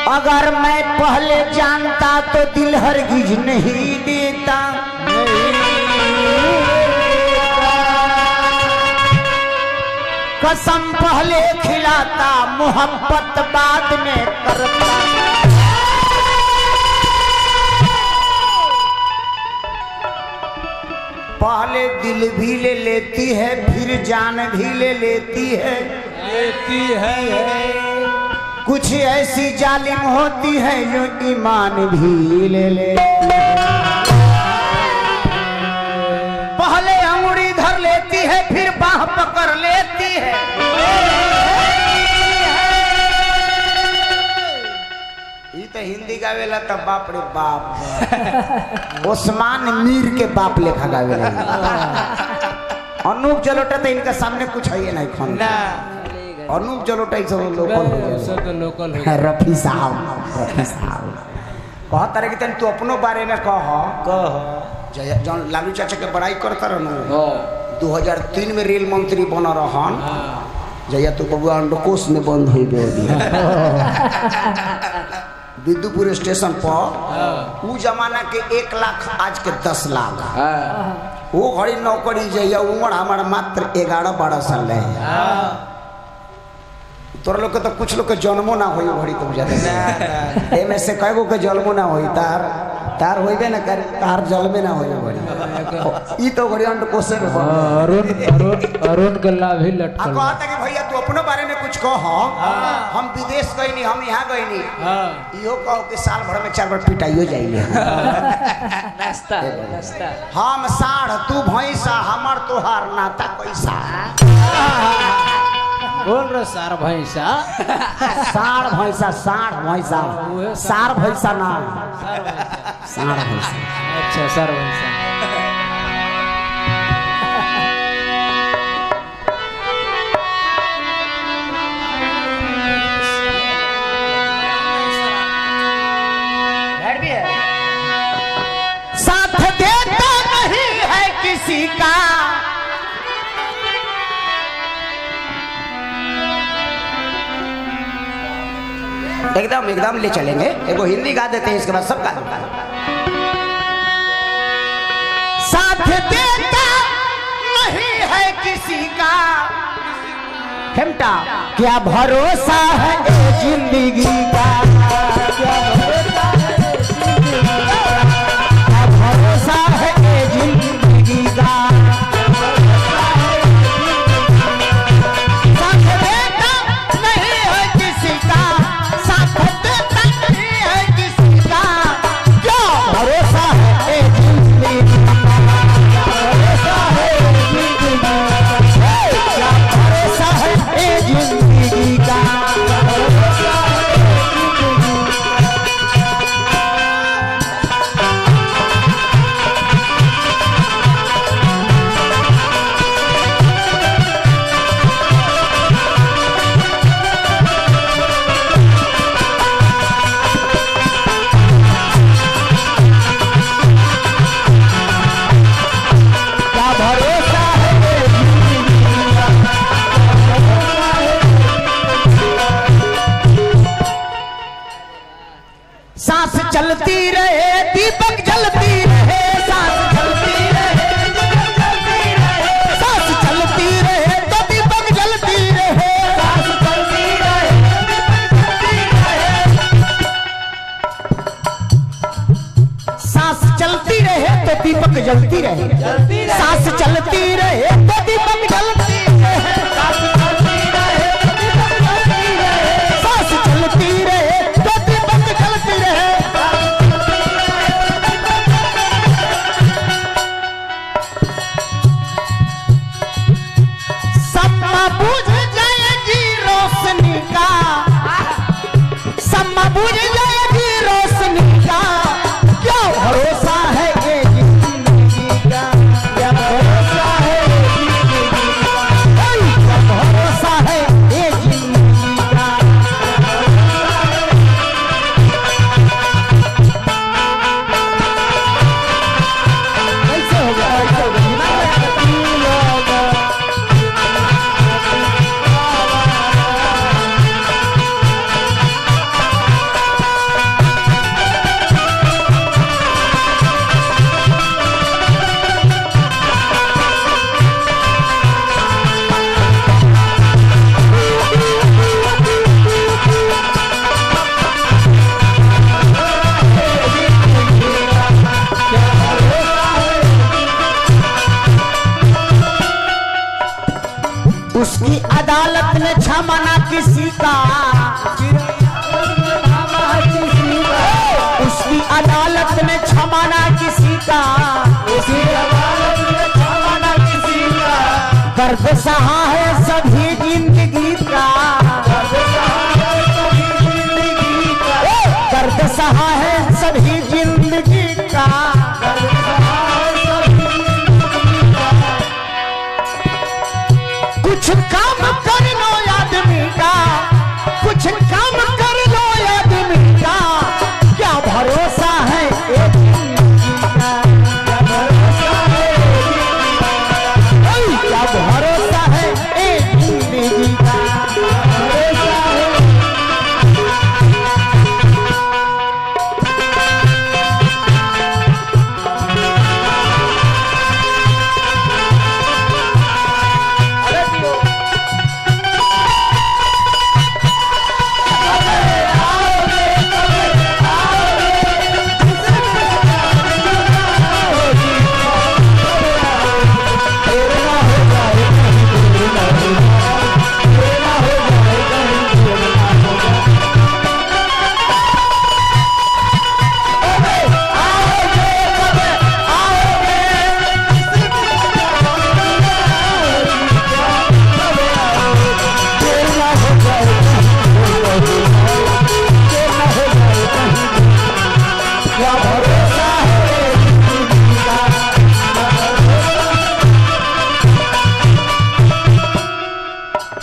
अगर मैं पहले जानता तो दिल हरगिज नहीं देता। कसम पहले खिलाता मोहब्बत बाद में करता। पहले दिल भी ले लेती है फिर जान भी ले लेती है। कुछ ऐसी जालिम होती है जो ईमान भी ले लेती है। पहले अंगुली धर लेती है फिर बाह पकड़ लेती है। ये तो हिंदी गावेला तब बाप रे बाप ओस्मान मीर के बाप लेखा गावेला। अनूप जलोटा तो इनका सामने कुछ है नहीं खाना। अनूप जलोटा सब लोकल हो रफी साहब बहुत तरह की तू अपनो बारे में कह जौन लालू चाचा के बड़ाई करता रहनु 2003 में रेल मंत्री बना रहन जया तू बबुआ अंडकोश में बंद हो गए विद्युपुर स्टेशन पर वो जमाना के 1 लाख आज के 10 लाख वो घड़ी नौकरी जइया उम्र हमारा मात्र 11-12 साल है। तोर लोग के तो कुछ लोग के जन्मो ना होई घड़ी तुम जाते ए में से कएगो के जन्मो ना होई तार होइबे ना कर तार जन्मे ना होई घड़ी ई तो घड़ी अंड कोसे में अरुण गल्ला भी लटकल। आ कहता कि भैया तू अपनो बारे में कुछ कह। हम विदेश गई नहीं हम यहाँ गई नहीं इहो कहो कि साल भर में 4 बार पिटाइयो जाइए। रास्ता हम साढ़ तू भैंसा हमर तोहार नाता कैसा। बोल रहे सार भैंसा साढ़ भैंसा सार भैंसा ना साढ़ भैंसा। अच्छा सार भैंसा भी है। साथ देता नहीं है किसी का एकदम ले चलेंगे। एगो हिंदी गा देते हैं इसके बाद सब गा दूंगा। साथ देता नहीं है किसी का खेमटा क्या भरोसा है जिंदगी का। क्या भरोसा है जिंदगी का। सांस चलती रहे दीपक जलती रहे। सांस चलती रहे सांस चलती रहे तो दीपक जलती रहे। सांस चलती रहे सांस चलती रहे तो दीपक जलती रहे। सांस चलती रहे तो दीपक जलती रहे। सांस चलती रहे तो दीपक जलती रहे। बुझ जाएगी रोशनी का सम्मा बुझ जाएगी रोशनी का। क्या भरोसा है ये जिंदगी का। क्या भरोसा है क्षमा किसी का, उसकी अदालत में क्षमा ना किसी का, दर्द सहा है सभी जिंदगी का, दर्द सहा है सभी जिंदगी का। कुछ काम कर लो आदमी का, कुछ काम कर लो आदमी का, क्या भरोसा है एक जिंदगी का, क्या भरोसा है एक जिंदगी का।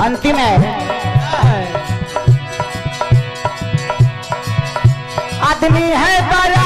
अंतिम है, आदमी है बड़ा